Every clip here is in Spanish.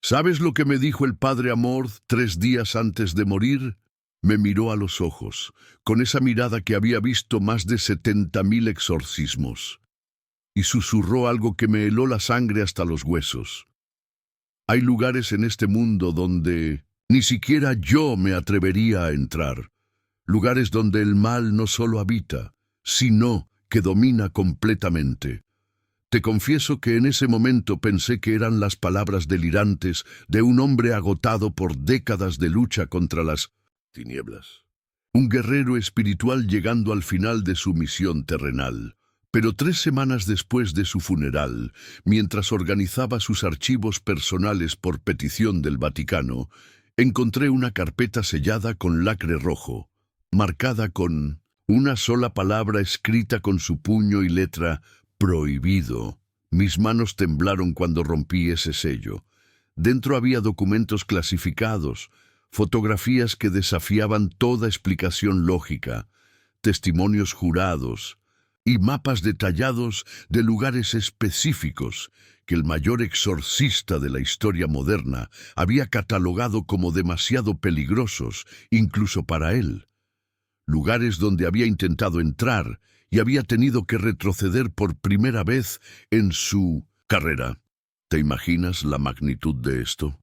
¿Sabes lo que me dijo el padre Amorth 3 días antes de morir? Me miró a los ojos, con esa mirada que había visto más de 70.000 exorcismos, y susurró algo que me heló la sangre hasta los huesos. Hay lugares en este mundo donde ni siquiera yo me atrevería a entrar, lugares donde el mal no solo habita, sino que domina completamente. Te confieso que en ese momento pensé que eran las palabras delirantes de un hombre agotado por décadas de lucha contra las tinieblas. Un guerrero espiritual llegando al final de su misión terrenal. Pero 3 semanas después de su funeral, mientras organizaba sus archivos personales por petición del Vaticano, encontré una carpeta sellada con lacre rojo, marcada con una sola palabra escrita con su puño y letra: prohibido. Mis manos temblaron cuando rompí ese sello. Dentro había documentos clasificados, fotografías que desafiaban toda explicación lógica, testimonios jurados y mapas detallados de lugares específicos que el mayor exorcista de la historia moderna había catalogado como demasiado peligrosos, incluso para él. Lugares donde había intentado entrar y había tenido que retroceder por primera vez en su carrera. ¿Te imaginas la magnitud de esto?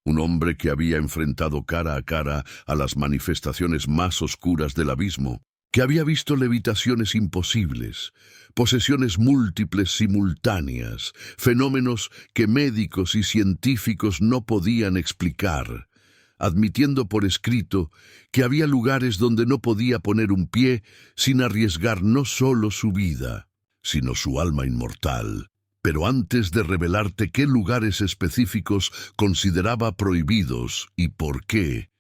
Un hombre que había enfrentado cara a cara a las manifestaciones más oscuras del abismo, que había visto levitaciones imposibles, posesiones múltiples simultáneas, fenómenos que médicos y científicos no podían explicar, admitiendo por escrito que había lugares donde no podía poner un pie sin arriesgar no solo su vida, sino su alma inmortal. Pero antes de revelarte qué lugares específicos consideraba prohibidos y por qué,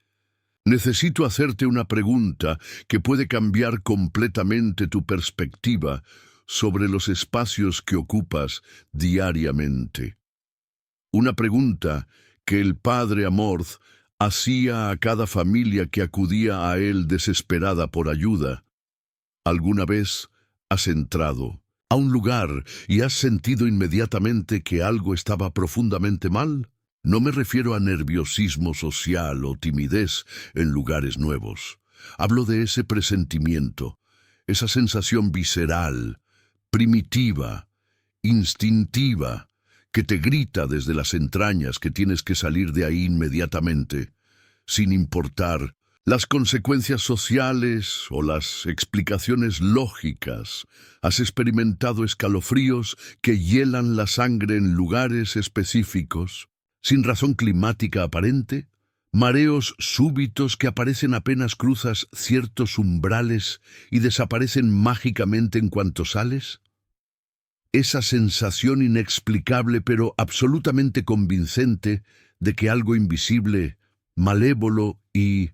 necesito hacerte una pregunta que puede cambiar completamente tu perspectiva sobre los espacios que ocupas diariamente. Una pregunta que el padre Amorth hacía a cada familia que acudía a él desesperada por ayuda. ¿Alguna vez has entrado a un lugar y has sentido inmediatamente que algo estaba profundamente mal? No me refiero a nerviosismo social o timidez en lugares nuevos. Hablo de ese presentimiento, esa sensación visceral, primitiva, instintiva, que te grita desde las entrañas que tienes que salir de ahí inmediatamente, sin importar las consecuencias sociales o las explicaciones lógicas. Has experimentado escalofríos que hielan la sangre en lugares específicos, sin razón climática aparente, mareos súbitos que aparecen apenas cruzas ciertos umbrales y desaparecen mágicamente en cuanto sales. Esa sensación inexplicable pero absolutamente convincente de que algo invisible, malévolo y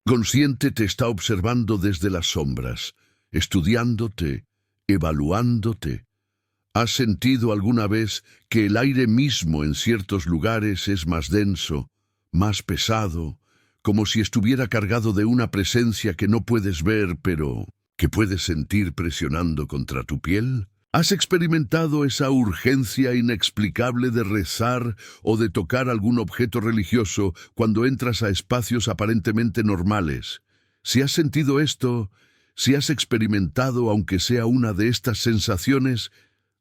consciente te está observando desde las sombras, estudiándote, evaluándote. ¿Has sentido alguna vez que el aire mismo en ciertos lugares es más denso, más pesado, como si estuviera cargado de una presencia que no puedes ver, pero que puedes sentir presionando contra tu piel? ¿Has experimentado esa urgencia inexplicable de rezar o de tocar algún objeto religioso cuando entras a espacios aparentemente normales? Si has sentido esto, si has experimentado aunque sea una de estas sensaciones,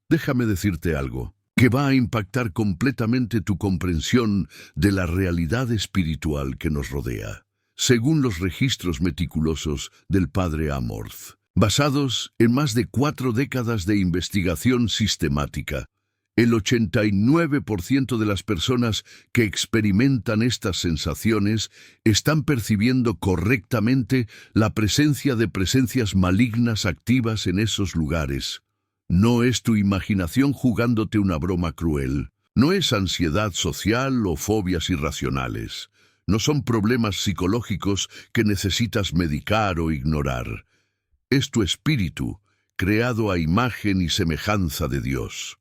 déjame decirte algo que va a impactar completamente tu comprensión de la realidad espiritual que nos rodea, según los registros meticulosos del padre Amorth, basados en más de 4 décadas de investigación sistemática. El 89% de las personas que experimentan estas sensaciones están percibiendo correctamente la presencia de presencias malignas activas en esos lugares. No es tu imaginación jugándote una broma cruel. No es ansiedad social o fobias irracionales. No son problemas psicológicos que necesitas medicar o ignorar. Es tu espíritu, creado a imagen y semejanza de Dios,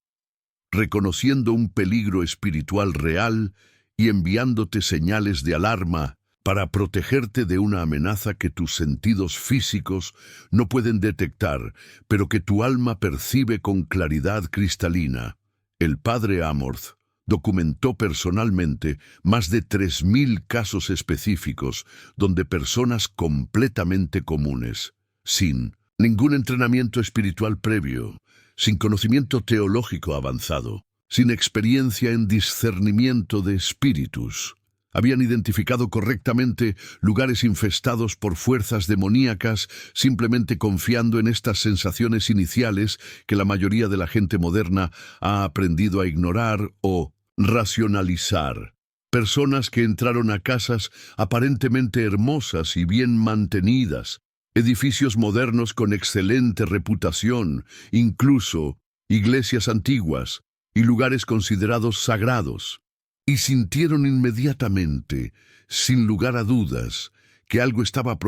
reconociendo un peligro espiritual real y enviándote señales de alarma para protegerte de una amenaza que tus sentidos físicos no pueden detectar, pero que tu alma percibe con claridad cristalina. El padre Amorth documentó personalmente más de 3.000 casos específicos donde personas completamente comunes, sin ningún entrenamiento espiritual previo, sin conocimiento teológico avanzado, sin experiencia en discernimiento de espíritus, habían identificado correctamente lugares infestados por fuerzas demoníacas, simplemente confiando en estas sensaciones iniciales que la mayoría de la gente moderna ha aprendido a ignorar o racionalizar. Personas que entraron a casas aparentemente hermosas y bien mantenidas, edificios modernos con excelente reputación, incluso iglesias antiguas y lugares considerados sagrados. Y sintieron inmediatamente, sin lugar a dudas, que algo estaba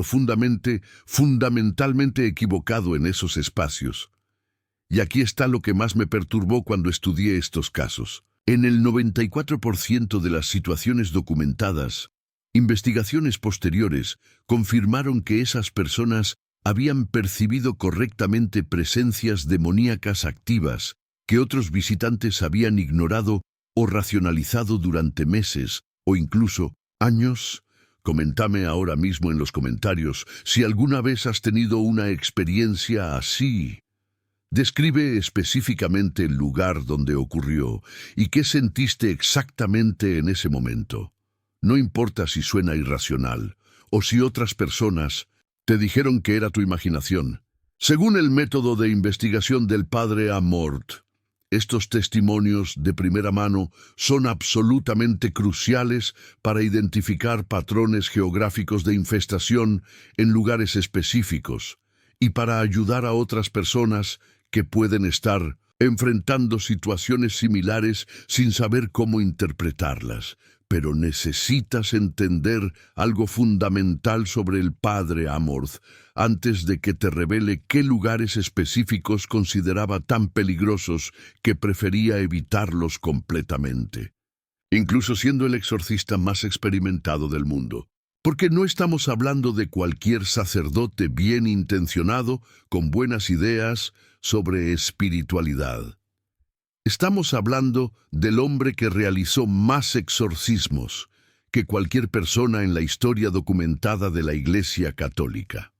fundamentalmente equivocado en esos espacios. Y aquí está lo que más me perturbó cuando estudié estos casos. En el 94% de las situaciones documentadas, investigaciones posteriores confirmaron que esas personas habían percibido correctamente presencias demoníacas activas que otros visitantes habían ignorado o racionalizado durante meses o incluso años. Coméntame ahora mismo en los comentarios si alguna vez has tenido una experiencia así. Describe específicamente el lugar donde ocurrió y qué sentiste exactamente en ese momento. No importa si suena irracional o si otras personas te dijeron que era tu imaginación. Según el método de investigación del padre Amorth, estos testimonios de primera mano son absolutamente cruciales para identificar patrones geográficos de infestación en lugares específicos y para ayudar a otras personas que pueden estar enfrentando situaciones similares sin saber cómo interpretarlas. Pero necesitas entender algo fundamental sobre el padre Amorth antes de que te revele qué lugares específicos consideraba tan peligrosos que prefería evitarlos completamente, incluso siendo el exorcista más experimentado del mundo. Porque no estamos hablando de cualquier sacerdote bien intencionado con buenas ideas sobre espiritualidad. Estamos hablando del hombre que realizó más exorcismos que cualquier persona en la historia documentada de la Iglesia Católica.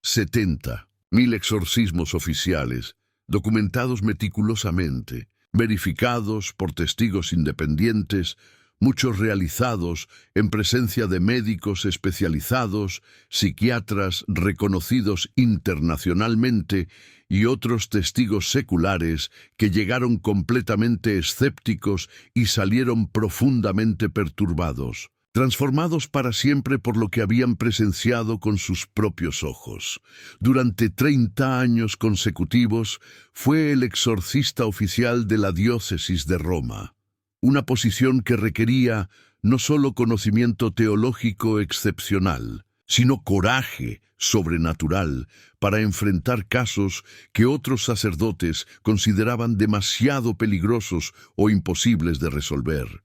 70.000 exorcismos oficiales, documentados meticulosamente, verificados por testigos independientes, muchos realizados en presencia de médicos especializados, psiquiatras reconocidos internacionalmente y otros testigos seculares que llegaron completamente escépticos y salieron profundamente perturbados, transformados para siempre por lo que habían presenciado con sus propios ojos. Durante 30 años consecutivos fue el exorcista oficial de la diócesis de Roma. Una posición que requería no solo conocimiento teológico excepcional, sino coraje sobrenatural para enfrentar casos que otros sacerdotes consideraban demasiado peligrosos o imposibles de resolver.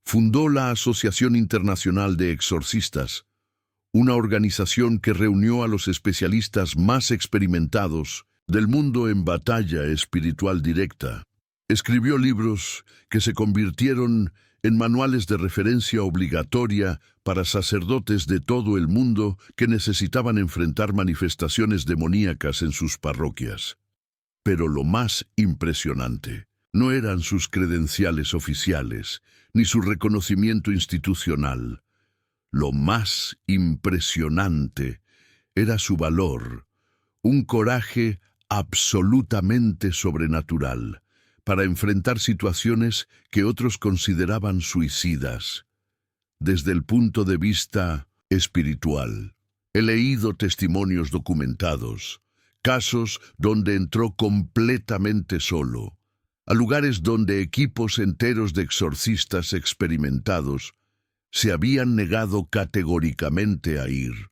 Fundó la Asociación Internacional de Exorcistas, una organización que reunió a los especialistas más experimentados del mundo en batalla espiritual directa. Escribió libros que se convirtieron en manuales de referencia obligatoria para sacerdotes de todo el mundo que necesitaban enfrentar manifestaciones demoníacas en sus parroquias. Pero lo más impresionante no eran sus credenciales oficiales, ni su reconocimiento institucional. Lo más impresionante era su valor, un coraje absolutamente sobrenatural para enfrentar situaciones que otros consideraban suicidas. Desde el punto de vista espiritual, he leído testimonios documentados, casos donde entró completamente solo, a lugares donde equipos enteros de exorcistas experimentados se habían negado categóricamente a ir,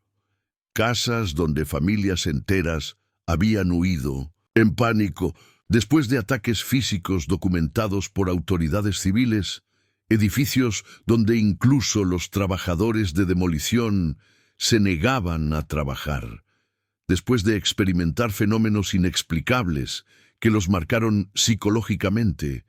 casas donde familias enteras habían huido, en pánico, después de ataques físicos documentados por autoridades civiles, edificios donde incluso los trabajadores de demolición se negaban a trabajar, después de experimentar fenómenos inexplicables que los marcaron psicológicamente,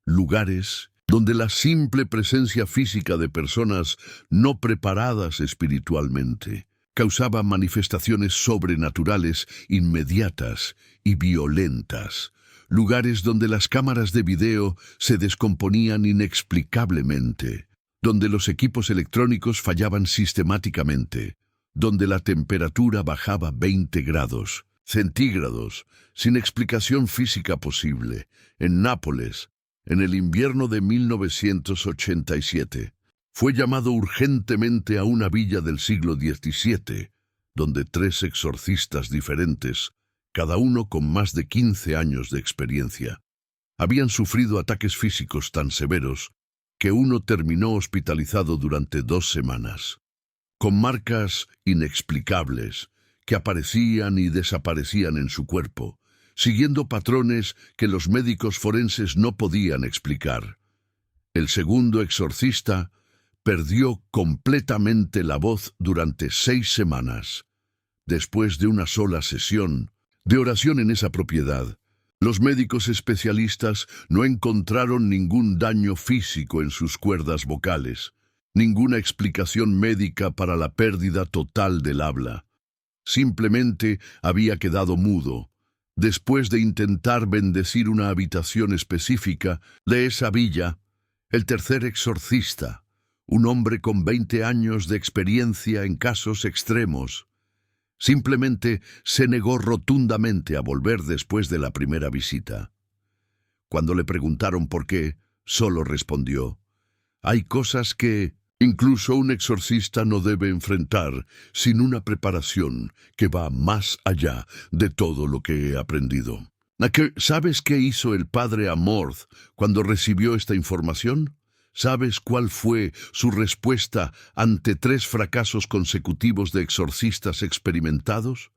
lugares donde la simple presencia física de personas no preparadas espiritualmente causaba manifestaciones sobrenaturales inmediatas y violentas, lugares donde las cámaras de video se descomponían inexplicablemente, donde los equipos electrónicos fallaban sistemáticamente, donde la temperatura bajaba 20 grados centígrados, sin explicación física posible, en Nápoles, en el invierno de 1987. Fue llamado urgentemente a una villa del siglo XVII, donde 3 exorcistas diferentes, cada uno con más de 15 años de experiencia, habían sufrido ataques físicos tan severos que uno terminó hospitalizado durante 2 semanas, con marcas inexplicables que aparecían y desaparecían en su cuerpo, siguiendo patrones que los médicos forenses no podían explicar. El segundo exorcista perdió completamente la voz durante 6 semanas. Después de una sola sesión de oración en esa propiedad, los médicos especialistas no encontraron ningún daño físico en sus cuerdas vocales, ninguna explicación médica para la pérdida total del habla. Simplemente había quedado mudo, después de intentar bendecir una habitación específica de esa villa. El tercer exorcista, un hombre con 20 años de experiencia en casos extremos, simplemente se negó rotundamente a volver después de la primera visita. Cuando le preguntaron por qué, solo respondió: «Hay cosas que incluso un exorcista no debe enfrentar sin una preparación que va más allá de todo lo que he aprendido». ¿Sabes qué hizo el padre Amorth cuando recibió esta información? ¿Sabes cuál fue su respuesta ante 3 fracasos consecutivos de exorcistas experimentados?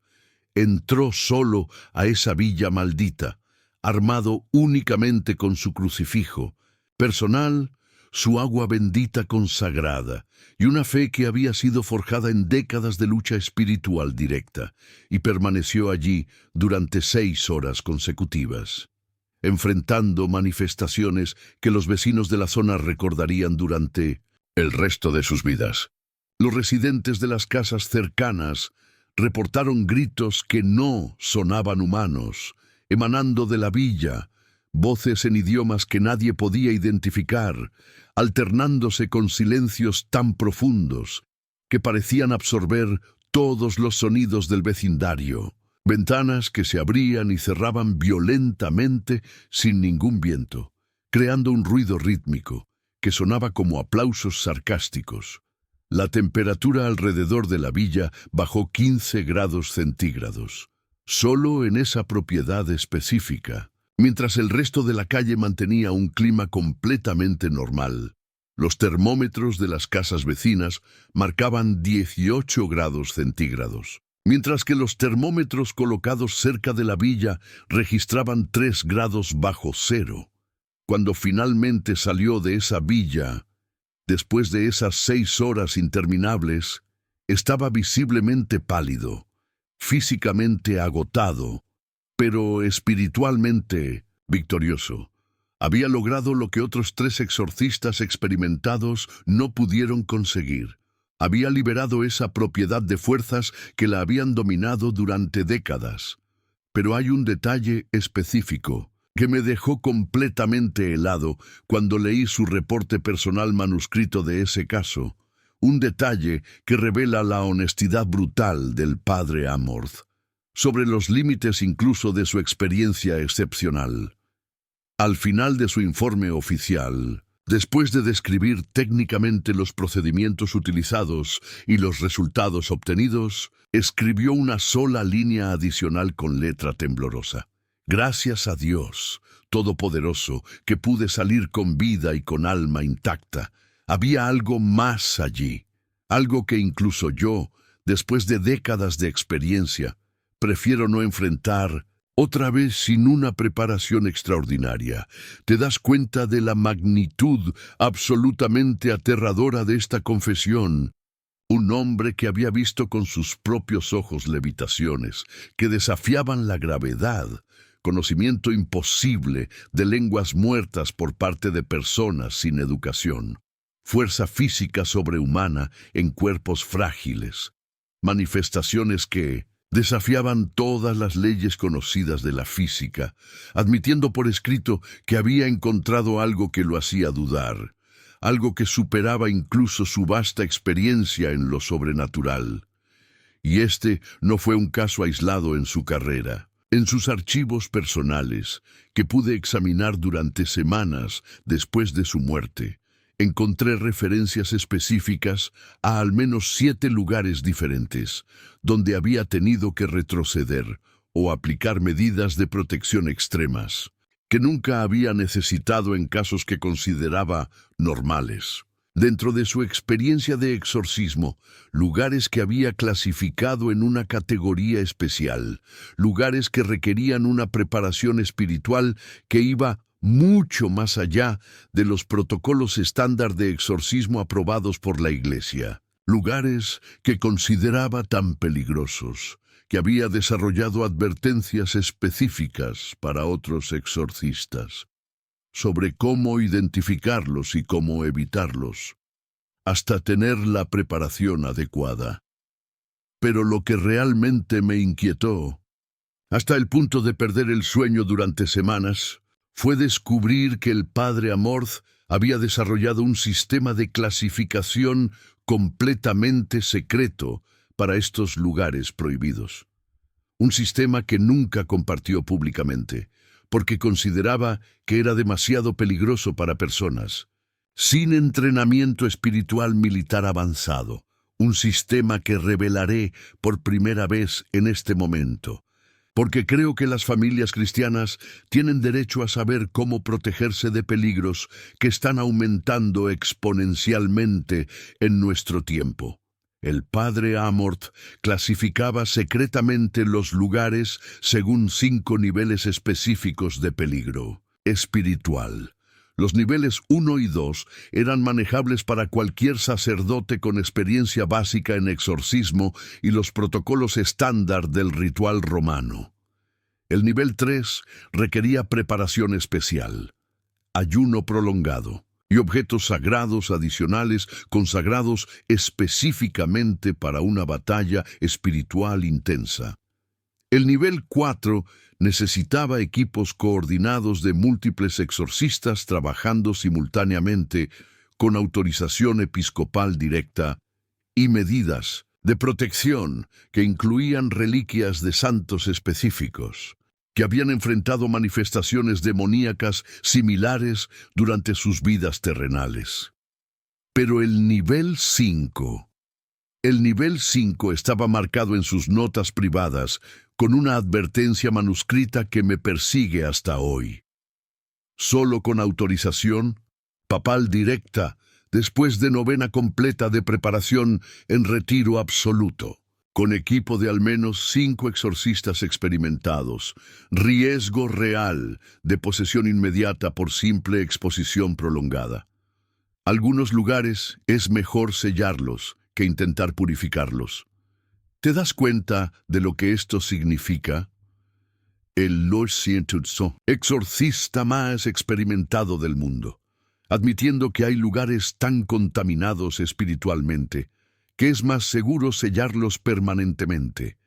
Entró solo a esa villa maldita, armado únicamente con su crucifijo personal, su agua bendita consagrada y una fe que había sido forjada en décadas de lucha espiritual directa, y permaneció allí durante 6 horas consecutivas, enfrentando manifestaciones que los vecinos de la zona recordarían durante el resto de sus vidas. Los residentes de las casas cercanas reportaron gritos que no sonaban humanos, emanando de la villa, voces en idiomas que nadie podía identificar, alternándose con silencios tan profundos que parecían absorber todos los sonidos del vecindario. Ventanas que se abrían y cerraban violentamente sin ningún viento, creando un ruido rítmico que sonaba como aplausos sarcásticos. La temperatura alrededor de la villa bajó 15 grados centígrados, solo en esa propiedad específica, mientras el resto de la calle mantenía un clima completamente normal. Los termómetros de las casas vecinas marcaban 18 grados centígrados, mientras que los termómetros colocados cerca de la villa registraban 3 grados bajo cero. Cuando finalmente salió de esa villa, después de esas 6 horas interminables, estaba visiblemente pálido, físicamente agotado, pero espiritualmente victorioso. Había logrado lo que otros 3 exorcistas experimentados no pudieron conseguir. Había liberado esa propiedad de fuerzas que la habían dominado durante décadas. Pero hay un detalle específico que me dejó completamente helado cuando leí su reporte personal manuscrito de ese caso. Un detalle que revela la honestidad brutal del padre Amorth, sobre los límites incluso de su experiencia excepcional. Al final de su informe oficial, después de describir técnicamente los procedimientos utilizados y los resultados obtenidos, escribió una sola línea adicional con letra temblorosa: «Gracias a Dios Todopoderoso que pude salir con vida y con alma intacta. Había algo más allí, algo que incluso yo, después de décadas de experiencia, prefiero no enfrentar otra vez sin una preparación extraordinaria». ¿Te das cuenta de la magnitud absolutamente aterradora de esta confesión? Un hombre que había visto con sus propios ojos levitaciones que desafiaban la gravedad, conocimiento imposible de lenguas muertas por parte de personas sin educación, fuerza física sobrehumana en cuerpos frágiles, manifestaciones que desafiaban todas las leyes conocidas de la física, admitiendo por escrito que había encontrado algo que lo hacía dudar, algo que superaba incluso su vasta experiencia en lo sobrenatural. Y este no fue un caso aislado en su carrera. En sus archivos personales, que pude examinar durante semanas después de su muerte, encontré referencias específicas a al menos 7 lugares diferentes, donde había tenido que retroceder o aplicar medidas de protección extremas, que nunca había necesitado en casos que consideraba normales. Dentro de su experiencia de exorcismo, lugares que había clasificado en una categoría especial, lugares que requerían una preparación espiritual que iba mucho más allá de los protocolos estándar de exorcismo aprobados por la Iglesia, lugares que consideraba tan peligrosos, que había desarrollado advertencias específicas para otros exorcistas sobre cómo identificarlos y cómo evitarlos, hasta tener la preparación adecuada. Pero lo que realmente me inquietó, hasta el punto de perder el sueño durante semanas, fue descubrir que el padre Amorth había desarrollado un sistema de clasificación completamente secreto para estos lugares prohibidos. Un sistema que nunca compartió públicamente, porque consideraba que era demasiado peligroso para personas sin entrenamiento espiritual militar avanzado, un sistema que revelaré por primera vez en este momento, porque creo que las familias cristianas tienen derecho a saber cómo protegerse de peligros que están aumentando exponencialmente en nuestro tiempo. El padre Amorth clasificaba secretamente los lugares según 5 niveles específicos de peligro espiritual. Los niveles 1 y 2 eran manejables para cualquier sacerdote con experiencia básica en exorcismo y los protocolos estándar del ritual romano. El nivel 3 requería preparación especial, ayuno prolongado y objetos sagrados adicionales consagrados específicamente para una batalla espiritual intensa. El nivel 4 necesitaba equipos coordinados de múltiples exorcistas trabajando simultáneamente con autorización episcopal directa y medidas de protección que incluían reliquias de santos específicos, que habían enfrentado manifestaciones demoníacas similares durante sus vidas terrenales. Pero el nivel 5 estaba marcado en sus notas privadas con una advertencia manuscrita que me persigue hasta hoy. Solo con autorización papal directa, después de novena completa de preparación en retiro absoluto, con equipo de al menos 5 exorcistas experimentados, riesgo real de posesión inmediata por simple exposición prolongada. Algunos lugares es mejor sellarlos que intentar purificarlos. ¿Te das cuenta de lo que esto significa? El exorcista más experimentado del mundo, admitiendo que hay lugares tan contaminados espiritualmente que es más seguro sellarlos permanentemente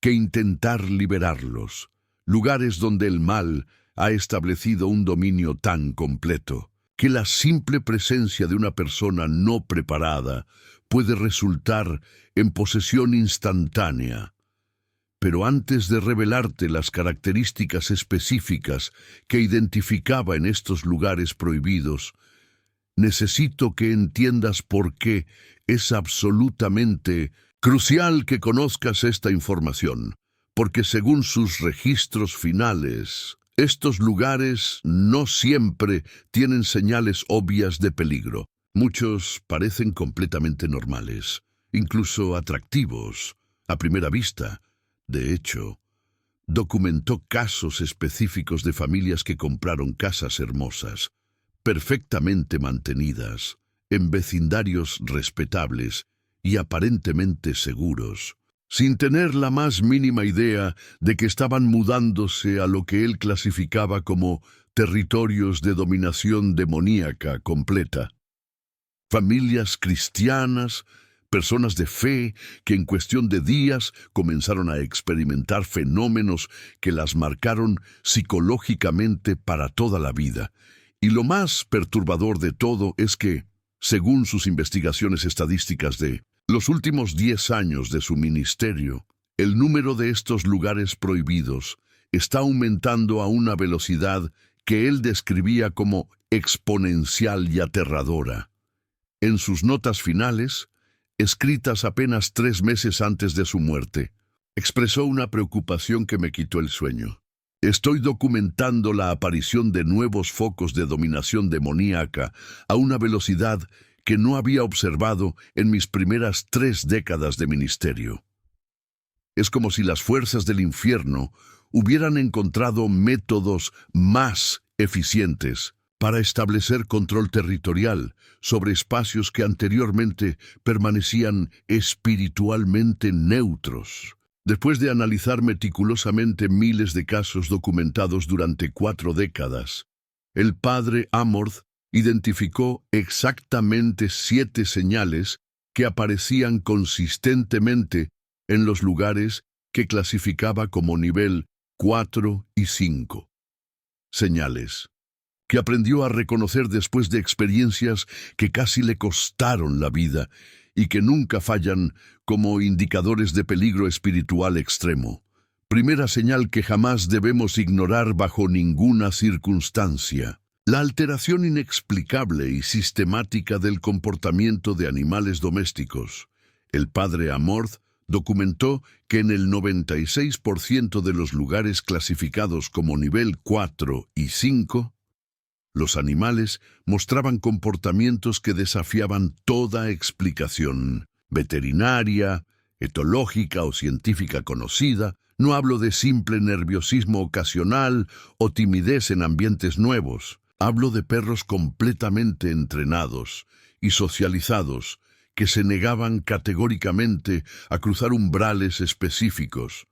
que intentar liberarlos, lugares donde el mal ha establecido un dominio tan completo que la simple presencia de una persona no preparada puede resultar en posesión instantánea. Pero antes de revelarte las características específicas que identificaba en estos lugares prohibidos, necesito que entiendas por qué es absolutamente crucial que conozcas esta información, porque según sus registros finales, estos lugares no siempre tienen señales obvias de peligro. Muchos parecen completamente normales, incluso atractivos, a primera vista. De hecho, documentó casos específicos de familias que compraron casas hermosas, perfectamente mantenidas, en vecindarios respetables y aparentemente seguros, sin tener la más mínima idea de que estaban mudándose a lo que él clasificaba como territorios de dominación demoníaca completa. Familias cristianas, personas de fe que en cuestión de días comenzaron a experimentar fenómenos que las marcaron psicológicamente para toda la vida. Y lo más perturbador de todo es que, según sus investigaciones estadísticas de los últimos 10 años de su ministerio, el número de estos lugares prohibidos está aumentando a una velocidad que él describía como exponencial y aterradora. En sus notas finales, escritas apenas 3 meses antes de su muerte, expresó una preocupación que me quitó el sueño. Estoy documentando la aparición de nuevos focos de dominación demoníaca a una velocidad que no había observado en mis primeras 3 décadas de ministerio. Es como si las fuerzas del infierno hubieran encontrado métodos más eficientes para establecer control territorial sobre espacios que anteriormente permanecían espiritualmente neutros. Después de analizar meticulosamente miles de casos documentados durante 4 décadas, el padre Amorth identificó exactamente 7 señales que aparecían consistentemente en los lugares que clasificaba como nivel 4 y 5. Señales que aprendió a reconocer después de experiencias que casi le costaron la vida y que nunca fallan como indicadores de peligro espiritual extremo. Primera señal que jamás debemos ignorar bajo ninguna circunstancia: la alteración inexplicable y sistemática del comportamiento de animales domésticos. El padre Amorth documentó que en el 96% de los lugares clasificados como nivel 4 y 5, los animales mostraban comportamientos que desafiaban toda explicación veterinaria, etológica o científica conocida. No hablo de simple nerviosismo ocasional o timidez en ambientes nuevos. Hablo de perros completamente entrenados y socializados que se negaban categóricamente a cruzar umbrales específicos,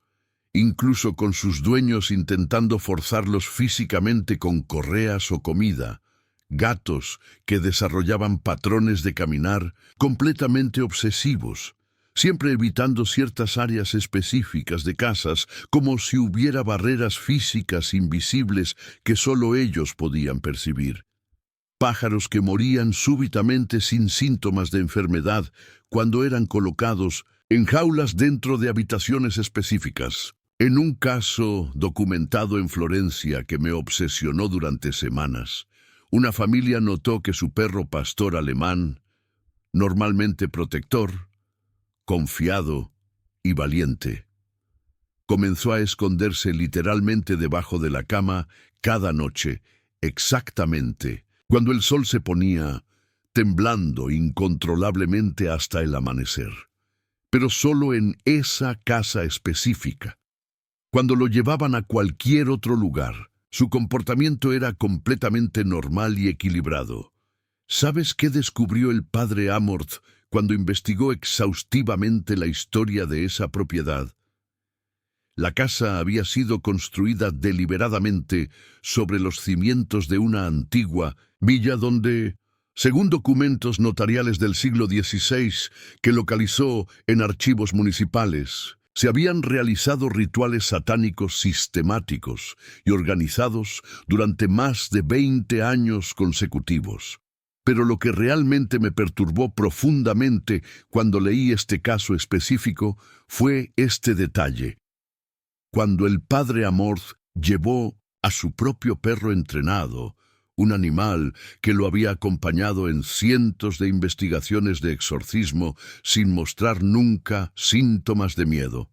incluso con sus dueños intentando forzarlos físicamente con correas o comida. Gatos que desarrollaban patrones de caminar completamente obsesivos, siempre evitando ciertas áreas específicas de casas, como si hubiera barreras físicas invisibles que solo ellos podían percibir. Pájaros que morían súbitamente sin síntomas de enfermedad cuando eran colocados en jaulas dentro de habitaciones específicas. En un caso documentado en Florencia que me obsesionó durante semanas, una familia notó que su perro pastor alemán, normalmente protector, confiado y valiente, comenzó a esconderse literalmente debajo de la cama cada noche, exactamente cuando el sol se ponía, temblando incontrolablemente hasta el amanecer. Pero solo en esa casa específica. Cuando lo llevaban a cualquier otro lugar, su comportamiento era completamente normal y equilibrado. ¿Sabes qué descubrió el padre Amorth cuando investigó exhaustivamente la historia de esa propiedad? La casa había sido construida deliberadamente sobre los cimientos de una antigua villa donde, según documentos notariales del siglo XVI que localizó en archivos municipales, se habían realizado rituales satánicos sistemáticos y organizados durante más de 20 años consecutivos. Pero lo que realmente me perturbó profundamente cuando leí este caso específico fue este detalle. Cuando el padre Amorth llevó a su propio perro entrenado, un animal que lo había acompañado en cientos de investigaciones de exorcismo sin mostrar nunca síntomas de miedo,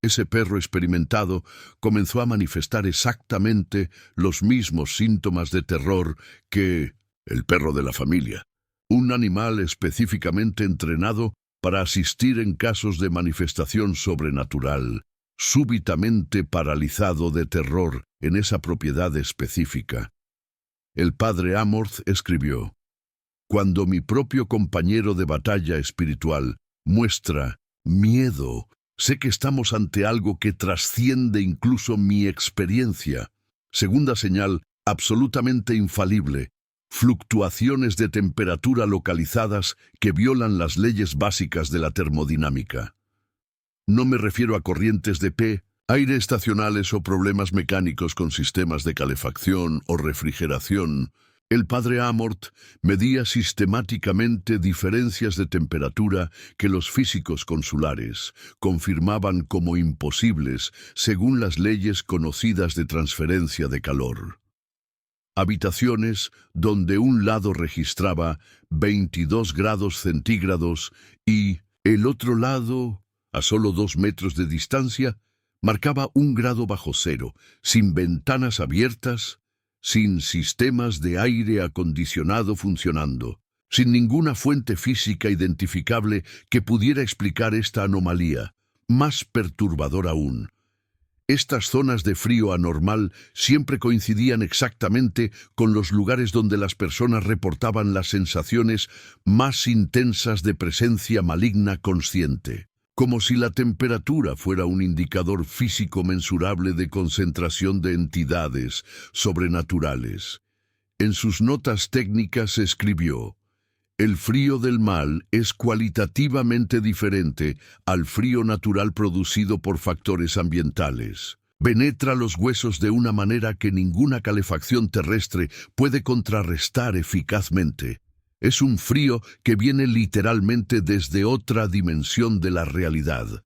ese perro experimentado comenzó a manifestar exactamente los mismos síntomas de terror que el perro de la familia, un animal específicamente entrenado para asistir en casos de manifestación sobrenatural, súbitamente paralizado de terror en esa propiedad específica. El padre Amorth escribió: cuando mi propio compañero de batalla espiritual muestra miedo Sé que estamos ante algo que trasciende incluso mi experiencia. Segunda señal, absolutamente infalible. Fluctuaciones de temperatura localizadas que violan las leyes básicas de la termodinámica. No me refiero a corrientes de P, aire estacionales o problemas mecánicos con sistemas de calefacción o refrigeración. El padre Amorth medía sistemáticamente diferencias de temperatura que los físicos consulares confirmaban como imposibles según las leyes conocidas de transferencia de calor. Habitaciones donde un lado registraba 22 grados centígrados y el otro lado, a solo 2 metros de distancia, marcaba 1 grado bajo cero, sin ventanas abiertas, sin sistemas de aire acondicionado funcionando, sin ninguna fuente física identificable que pudiera explicar esta anomalía. Más perturbador aún, estas zonas de frío anormal siempre coincidían exactamente con los lugares donde las personas reportaban las sensaciones más intensas de presencia maligna consciente, como si la temperatura fuera un indicador físico mensurable de concentración de entidades sobrenaturales. En sus notas técnicas escribió: el frío del mal es cualitativamente diferente al frío natural producido por factores ambientales. Penetra los huesos de una manera que ninguna calefacción terrestre puede contrarrestar eficazmente. Es un frío que viene literalmente desde otra dimensión de la realidad.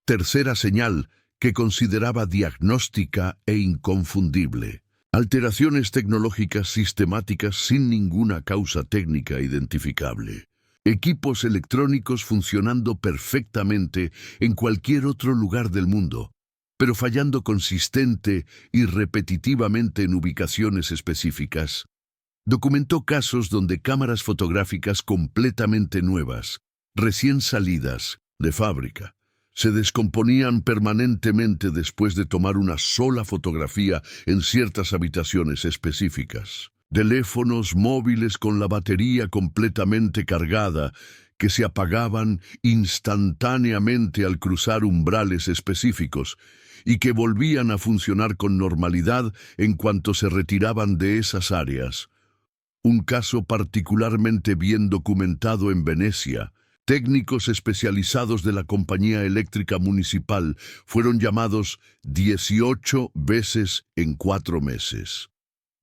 Tercera señal, que consideraba diagnóstica e inconfundible. Alteraciones tecnológicas sistemáticas sin ninguna causa técnica identificable. Equipos electrónicos funcionando perfectamente en cualquier otro lugar del mundo, pero fallando consistente y repetitivamente en ubicaciones específicas. Documentó casos donde cámaras fotográficas completamente nuevas, recién salidas de fábrica, se descomponían permanentemente después de tomar una sola fotografía en ciertas habitaciones específicas. Teléfonos móviles con la batería completamente cargada que se apagaban instantáneamente al cruzar umbrales específicos y que volvían a funcionar con normalidad en cuanto se retiraban de esas áreas. Un caso particularmente bien documentado en Venecia. Técnicos especializados de la compañía eléctrica municipal fueron llamados 18 veces en 4 meses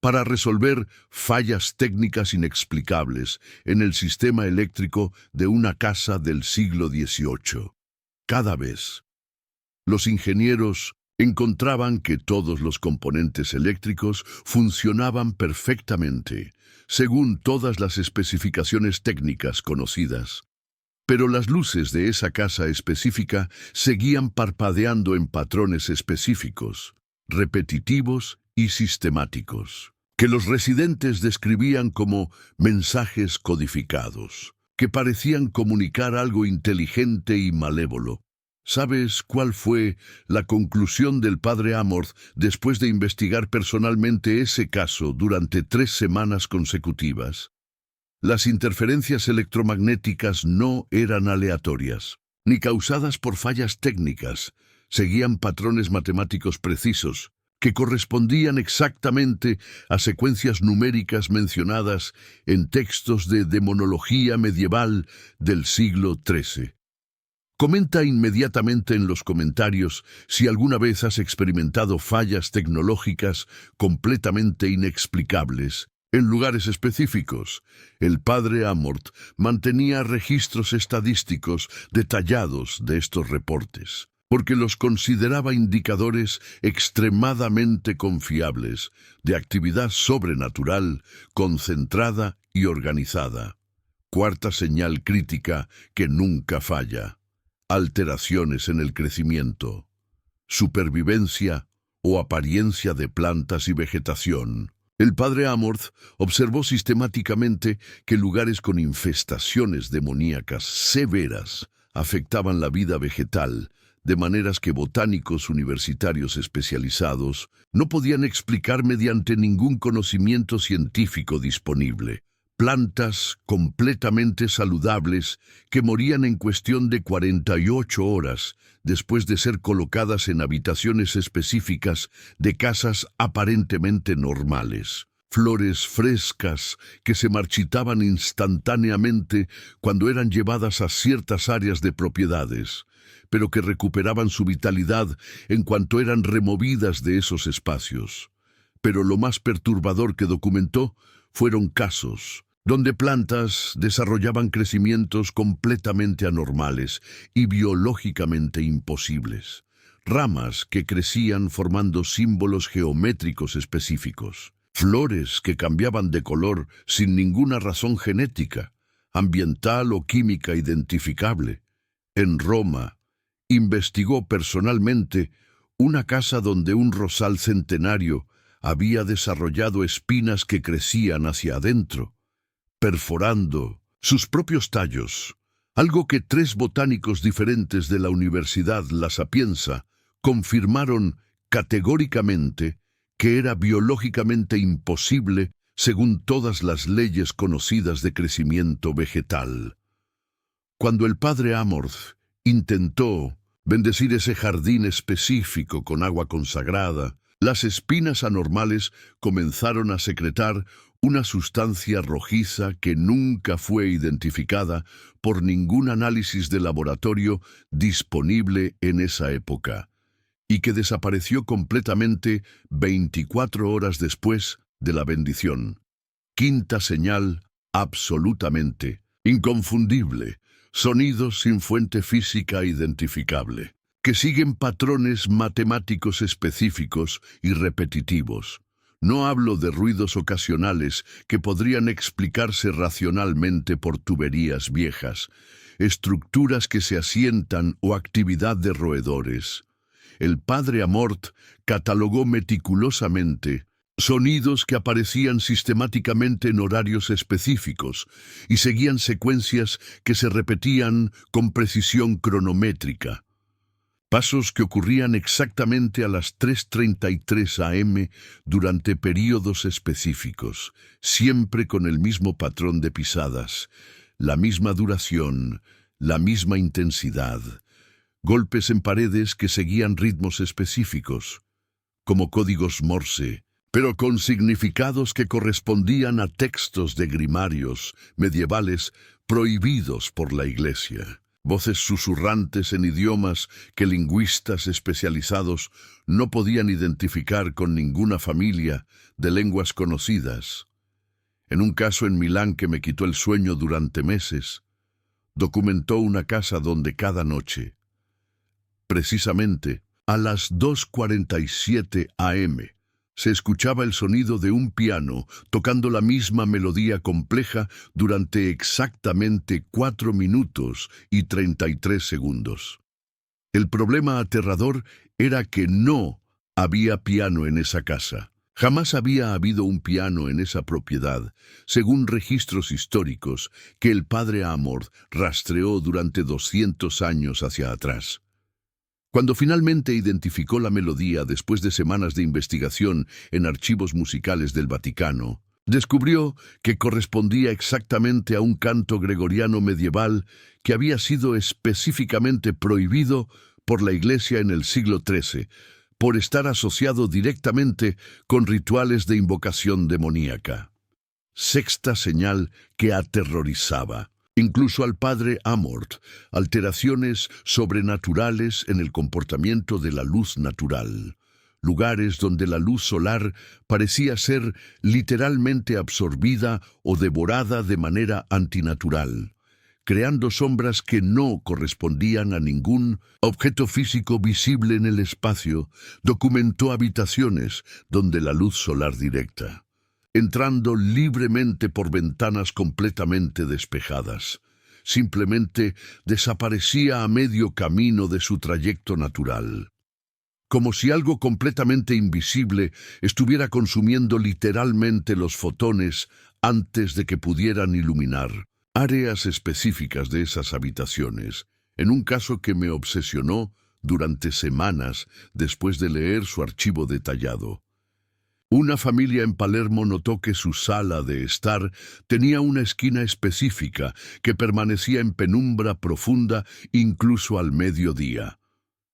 para resolver fallas técnicas inexplicables en el sistema eléctrico de una casa del siglo XVIII. Cada vez, los ingenieros encontraban que todos los componentes eléctricos funcionaban perfectamente, según todas las especificaciones técnicas conocidas. Pero las luces de esa casa específica seguían parpadeando en patrones específicos, repetitivos y sistemáticos, que los residentes describían como mensajes codificados, que parecían comunicar algo inteligente y malévolo. ¿Sabes cuál fue la conclusión del padre Amorth después de investigar personalmente ese caso durante 3 semanas consecutivas? Las interferencias electromagnéticas no eran aleatorias, ni causadas por fallas técnicas. Seguían patrones matemáticos precisos, que correspondían exactamente a secuencias numéricas mencionadas en textos de demonología medieval del siglo XIII. Comenta inmediatamente en los comentarios si alguna vez has experimentado fallas tecnológicas completamente inexplicables en lugares específicos. El padre Amorth mantenía registros estadísticos detallados de estos reportes, porque los consideraba indicadores extremadamente confiables de actividad sobrenatural, concentrada y organizada. Cuarta señal crítica que nunca falla: alteraciones en el crecimiento, supervivencia o apariencia de plantas y vegetación. El padre Amorth observó sistemáticamente que lugares con infestaciones demoníacas severas afectaban la vida vegetal, de maneras que botánicos universitarios especializados no podían explicar mediante ningún conocimiento científico disponible. plantas completamente saludables que morían en cuestión de 48 horas después de ser colocadas en habitaciones específicas de casas aparentemente normales. Flores frescas que se marchitaban instantáneamente cuando eran llevadas a ciertas áreas de propiedades, pero que recuperaban su vitalidad en cuanto eran removidas de esos espacios. Pero lo más perturbador que documentó fueron casos donde plantas desarrollaban crecimientos completamente anormales y biológicamente imposibles. Ramas que crecían formando símbolos geométricos específicos. Flores que cambiaban de color sin ninguna razón genética, ambiental o química identificable. En Roma, investigó personalmente una casa donde un rosal centenario había desarrollado espinas que crecían hacia adentro, perforando sus propios tallos, algo que 3 botánicos diferentes de la Universidad La Sapienza confirmaron categóricamente que era biológicamente imposible según todas las leyes conocidas de crecimiento vegetal. Cuando el padre Amorth intentó bendecir ese jardín específico con agua consagrada, las espinas anormales comenzaron a secretar una sustancia rojiza que nunca fue identificada por ningún análisis de laboratorio disponible en esa época, y que desapareció completamente 24 horas después de la bendición. Quinta señal, absolutamente inconfundible, sonidos sin fuente física identificable, que siguen patrones matemáticos específicos y repetitivos. No hablo de ruidos ocasionales que podrían explicarse racionalmente por tuberías viejas, estructuras que se asientan o actividad de roedores. El padre Amorth catalogó meticulosamente sonidos que aparecían sistemáticamente en horarios específicos y seguían secuencias que se repetían con precisión cronométrica. Pasos que ocurrían exactamente a las 3:33 am durante períodos específicos, siempre con el mismo patrón de pisadas, la misma duración, la misma intensidad. Golpes en paredes que seguían ritmos específicos, como códigos Morse, pero con significados que correspondían a textos de grimarios medievales prohibidos por la Iglesia. Voces susurrantes en idiomas que lingüistas especializados no podían identificar con ninguna familia de lenguas conocidas. En un caso en Milán que me quitó el sueño durante meses, documentó una casa donde cada noche, precisamente a las 2:47 am, se escuchaba el sonido de un piano tocando la misma melodía compleja durante exactamente 4 minutos y 33 segundos. El problema aterrador era que no había piano en esa casa. Jamás había habido un piano en esa propiedad, según registros históricos que el padre Amorth rastreó durante 200 años hacia atrás. Cuando finalmente identificó la melodía después de semanas de investigación en archivos musicales del Vaticano, descubrió que correspondía exactamente a un canto gregoriano medieval que había sido específicamente prohibido por la Iglesia en el siglo XIII, por estar asociado directamente con rituales de invocación demoníaca. Sexta señal que aterrorizaba incluso al padre Amorth: alteraciones sobrenaturales en el comportamiento de la luz natural. Lugares donde la luz solar parecía ser literalmente absorbida o devorada de manera antinatural, creando sombras que no correspondían a ningún objeto físico visible en el espacio. Documentó habitaciones donde la luz solar directa, entrando libremente por ventanas completamente despejadas, simplemente desaparecía a medio camino de su trayecto natural, como si algo completamente invisible estuviera consumiendo literalmente los fotones antes de que pudieran iluminar áreas específicas de esas habitaciones, en un caso que me obsesionó durante semanas después de leer su archivo detallado. Una familia en Palermo notó que su sala de estar tenía una esquina específica que permanecía en penumbra profunda incluso al mediodía,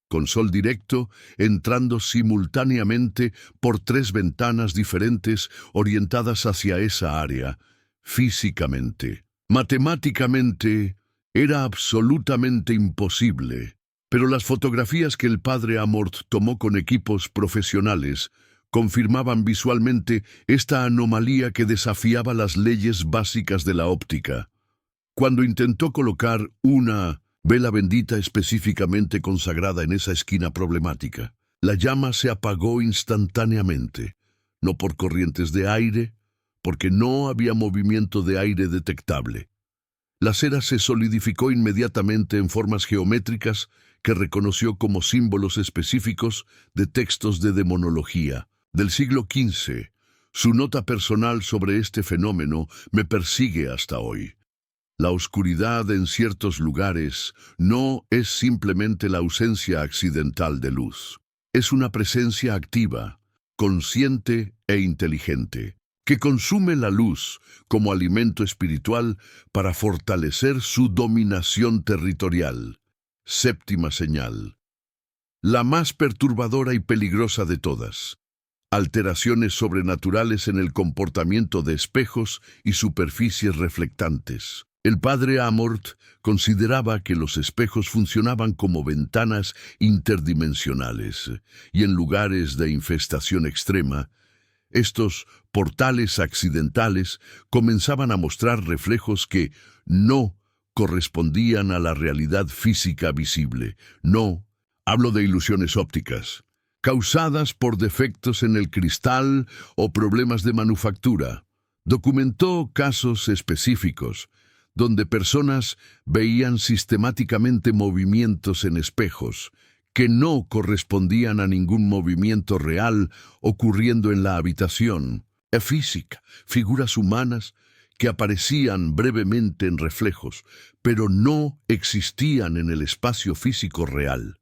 con sol directo entrando simultáneamente por 3 ventanas diferentes orientadas hacia esa área. Físicamente, matemáticamente, era absolutamente imposible, pero las fotografías que el padre Amorth tomó con equipos profesionales confirmaban visualmente esta anomalía que desafiaba las leyes básicas de la óptica. Cuando intentó colocar una vela bendita específicamente consagrada en esa esquina problemática, la llama se apagó instantáneamente, no por corrientes de aire, porque no había movimiento de aire detectable. La cera se solidificó inmediatamente en formas geométricas que reconoció como símbolos específicos de textos de demonología del siglo XV. Su nota personal sobre este fenómeno me persigue hasta hoy. La oscuridad en ciertos lugares no es simplemente la ausencia accidental de luz. Es una presencia activa, consciente e inteligente, que consume la luz como alimento espiritual para fortalecer su dominación territorial. Séptima señal. La más perturbadora y peligrosa de todas. Alteraciones sobrenaturales en el comportamiento de espejos y superficies reflectantes. El padre Amorth consideraba que los espejos funcionaban como ventanas interdimensionales, y en lugares de infestación extrema, estos portales accidentales comenzaban a mostrar reflejos que no correspondían a la realidad física visible. No, hablo de ilusiones ópticas, causadas por defectos en el cristal o problemas de manufactura. Documentó casos específicos donde personas veían sistemáticamente movimientos en espejos que no correspondían a ningún movimiento real ocurriendo en la habitación. Física, figuras humanas que aparecían brevemente en reflejos, pero no existían en el espacio físico real.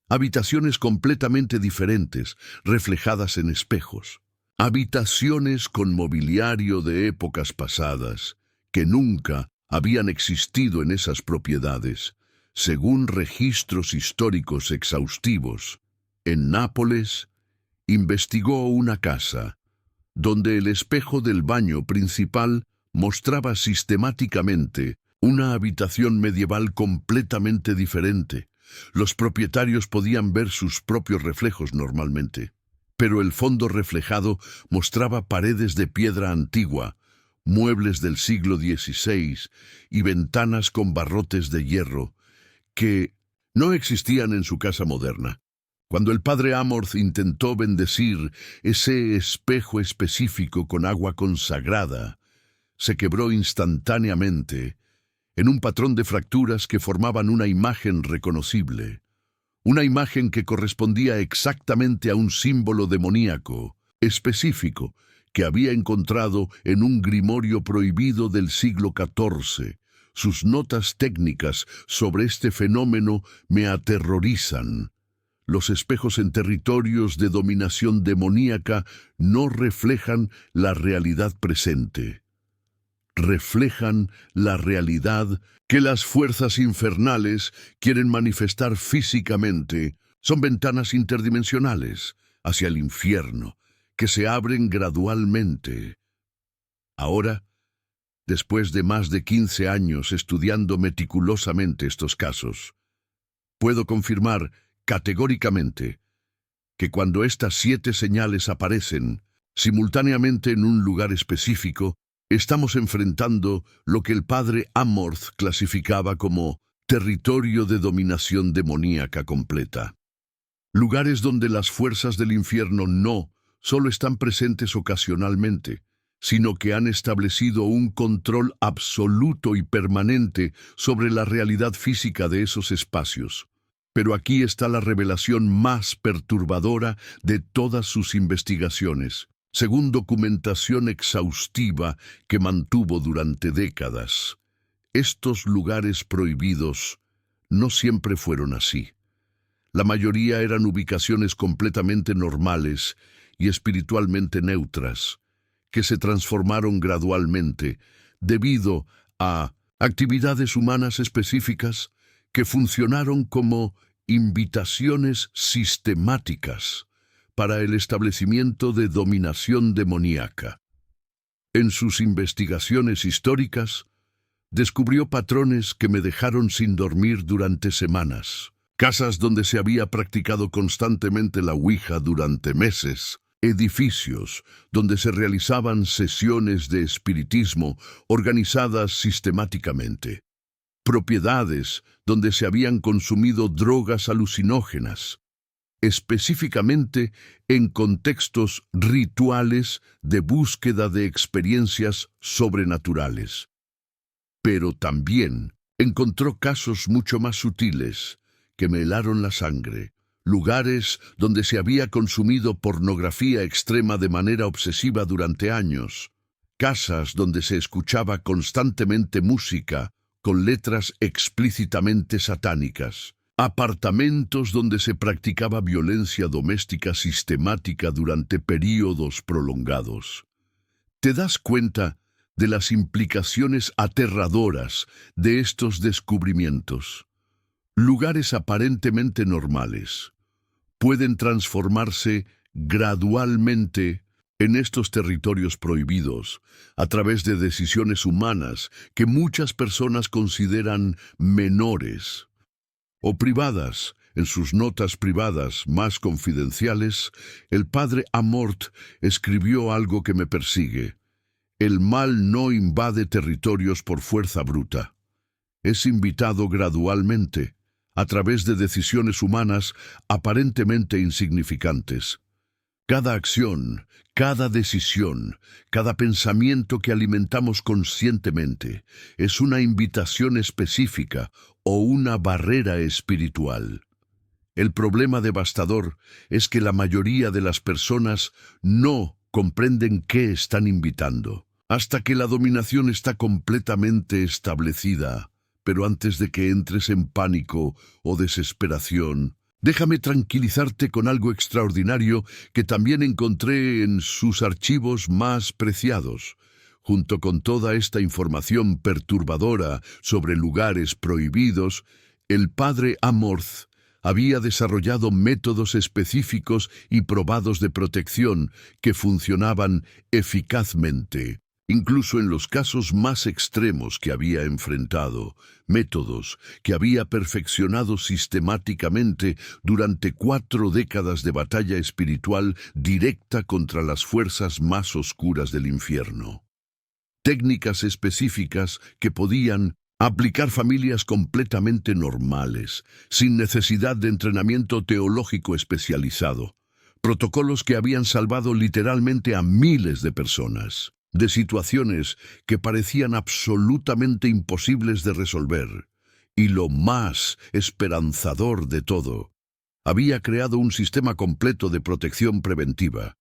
Habitaciones completamente diferentes, reflejadas en espejos. Habitaciones con mobiliario de épocas pasadas, que nunca habían existido en esas propiedades, según registros históricos exhaustivos. En Nápoles, investigó una casa, donde el espejo del baño principal mostraba sistemáticamente una habitación medieval completamente diferente. Los propietarios podían ver sus propios reflejos normalmente, pero el fondo reflejado mostraba paredes de piedra antigua, muebles del siglo XVI y ventanas con barrotes de hierro que no existían en su casa moderna. Cuando el padre Amorth intentó bendecir ese espejo específico con agua consagrada, se quebró instantáneamente en un patrón de fracturas que formaban una imagen reconocible, una imagen que correspondía exactamente a un símbolo demoníaco específico que había encontrado en un grimorio prohibido del siglo XIV. Sus notas técnicas sobre este fenómeno me aterrorizan. Los espejos en territorios de dominación demoníaca no reflejan la realidad presente. Reflejan la realidad que las fuerzas infernales quieren manifestar físicamente. Son ventanas interdimensionales hacia el infierno que se abren gradualmente. Ahora, después de más de 15 años estudiando meticulosamente estos casos, puedo confirmar categóricamente que cuando estas 7 señales aparecen simultáneamente en un lugar específico, estamos enfrentando lo que el padre Amorth clasificaba como territorio de dominación demoníaca completa. Lugares donde las fuerzas del infierno no solo están presentes ocasionalmente, sino que han establecido un control absoluto y permanente sobre la realidad física de esos espacios. Pero aquí está la revelación más perturbadora de todas sus investigaciones, según documentación exhaustiva que mantuvo durante décadas. Estos lugares prohibidos no siempre fueron así. La mayoría eran ubicaciones completamente normales y espiritualmente neutras, que se transformaron gradualmente debido a actividades humanas específicas que funcionaron como invitaciones sistemáticas para el establecimiento de dominación demoníaca. En sus investigaciones históricas, descubrió patrones que me dejaron sin dormir durante semanas. Casas donde se había practicado constantemente la Ouija durante meses. Edificios donde se realizaban sesiones de espiritismo organizadas sistemáticamente. Propiedades donde se habían consumido drogas alucinógenas, específicamente en contextos rituales de búsqueda de experiencias sobrenaturales. Pero también encontró casos mucho más sutiles que me helaron la sangre. Lugares donde se había consumido pornografía extrema de manera obsesiva durante años. Casas donde se escuchaba constantemente música con letras explícitamente satánicas. Apartamentos donde se practicaba violencia doméstica sistemática durante períodos prolongados. ¿Te das cuenta de las implicaciones aterradoras de estos descubrimientos? Lugares aparentemente normales pueden transformarse gradualmente en estos territorios prohibidos a través de decisiones humanas que muchas personas consideran menores o privadas. En sus notas privadas más confidenciales, el padre Amorth escribió algo que me persigue. El mal no invade territorios por fuerza bruta. Es invitado gradualmente, a través de decisiones humanas aparentemente insignificantes. Cada acción, cada decisión, cada pensamiento que alimentamos conscientemente es una invitación específica o una barrera espiritual. El problema devastador es que la mayoría de las personas no comprenden qué están invitando, hasta que la dominación está completamente establecida. Pero antes de que entres en pánico o desesperación, déjame tranquilizarte con algo extraordinario que también encontré en sus archivos más preciados. Junto con toda esta información perturbadora sobre lugares prohibidos, el padre Amorth había desarrollado métodos específicos y probados de protección que funcionaban eficazmente. Incluso en los casos más extremos que había enfrentado, métodos que había perfeccionado sistemáticamente durante 4 décadas de batalla espiritual directa contra las fuerzas más oscuras del infierno. Técnicas específicas que podían aplicar familias completamente normales, sin necesidad de entrenamiento teológico especializado. Protocolos que habían salvado literalmente a miles de personas de situaciones que parecían absolutamente imposibles de resolver. Y lo más esperanzador de todo, había creado un sistema completo de protección preventiva,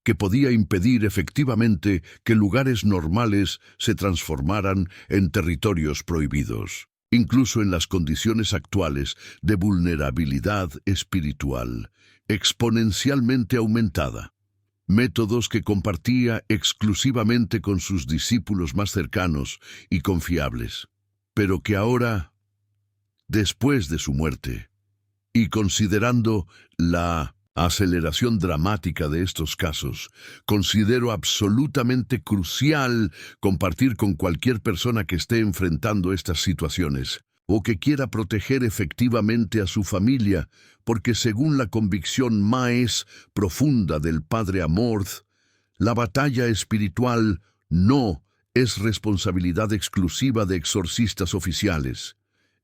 que podía impedir efectivamente que lugares normales se transformaran en territorios prohibidos, incluso en las condiciones actuales de vulnerabilidad espiritual, exponencialmente aumentada. Métodos que compartía exclusivamente con sus discípulos más cercanos y confiables, pero que ahora, después de su muerte, y considerando la aceleración dramática de estos casos, considero absolutamente crucial compartir con cualquier persona que esté enfrentando estas situaciones o que quiera proteger efectivamente a su familia, porque según la convicción más profunda del padre Amorth, la batalla espiritual no es responsabilidad exclusiva de exorcistas oficiales,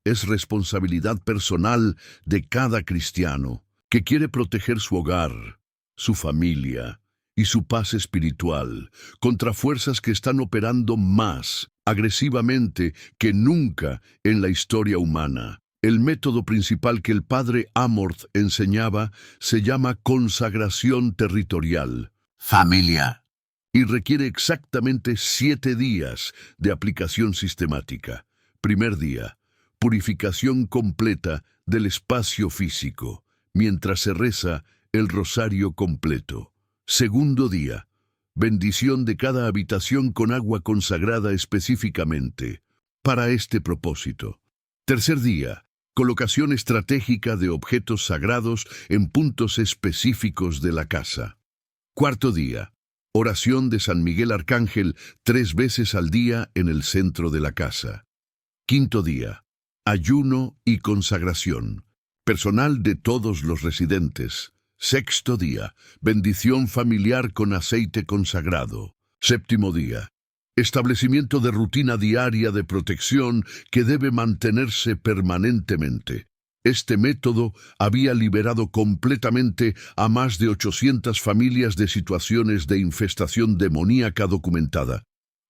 es responsabilidad personal de cada cristiano que quiere proteger su hogar, su familia y su paz espiritual contra fuerzas que están operando más agresivamente que nunca en la historia humana. El método principal que el padre Amorth enseñaba se llama consagración territorial. Familia. Y requiere exactamente 7 días de aplicación sistemática. Primer día, purificación completa del espacio físico, mientras se reza el rosario completo. Segundo día, bendición de cada habitación con agua consagrada específicamente para este propósito. Tercer día, colocación estratégica de objetos sagrados en puntos específicos de la casa. Cuarto día, oración de San Miguel Arcángel 3 veces al día en el centro de la casa. Quinto día, ayuno y consagración, personal de todos los residentes. Sexto día, bendición familiar con aceite consagrado. Séptimo día, establecimiento de rutina diaria de protección que debe mantenerse permanentemente. Este método había liberado completamente a más de 800 familias de situaciones de infestación demoníaca documentada.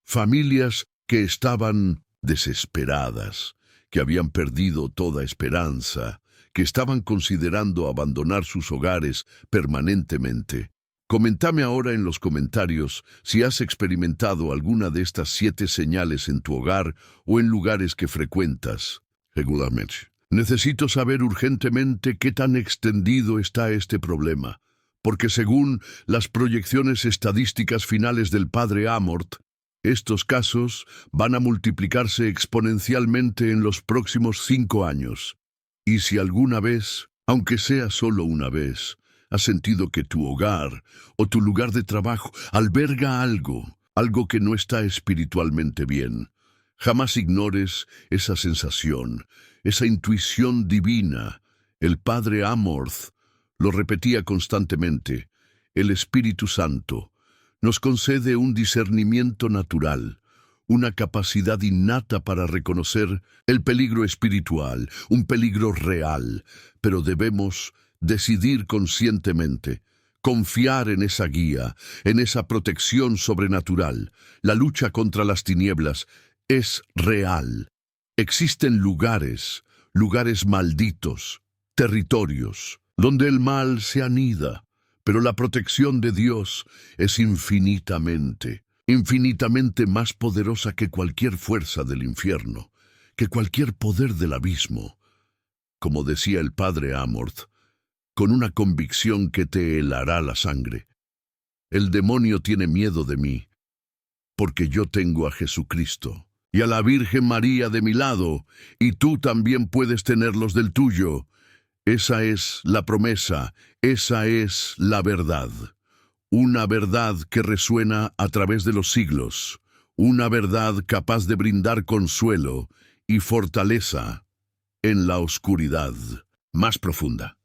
Familias que estaban desesperadas, que habían perdido toda esperanza, que estaban considerando abandonar sus hogares permanentemente. Coméntame ahora en los comentarios si has experimentado alguna de estas 7 señales en tu hogar o en lugares que frecuentas regularmente. Necesito saber urgentemente qué tan extendido está este problema, porque según las proyecciones estadísticas finales del padre Amorth, estos casos van a multiplicarse exponencialmente en los próximos 5 años. Y si alguna vez, aunque sea solo una vez, has sentido que tu hogar o tu lugar de trabajo alberga algo que no está espiritualmente bien, jamás ignores esa sensación, esa intuición divina. El padre Amorth lo repetía constantemente. El Espíritu Santo nos concede un discernimiento natural, una capacidad innata para reconocer el peligro espiritual, un peligro real, pero debemos decidir conscientemente, confiar en esa guía, en esa protección sobrenatural. La lucha contra las tinieblas es real. Existen lugares malditos, territorios, donde el mal se anida, pero la protección de Dios es infinitamente más poderosa que cualquier fuerza del infierno, que cualquier poder del abismo. Como decía el padre Amorth, con una convicción que te helará la sangre: el demonio tiene miedo de mí, porque yo tengo a Jesucristo y a la Virgen María de mi lado, y tú también puedes tenerlos del tuyo. Esa es la promesa, esa es la verdad. Una verdad que resuena a través de los siglos, una verdad capaz de brindar consuelo y fortaleza en la oscuridad más profunda.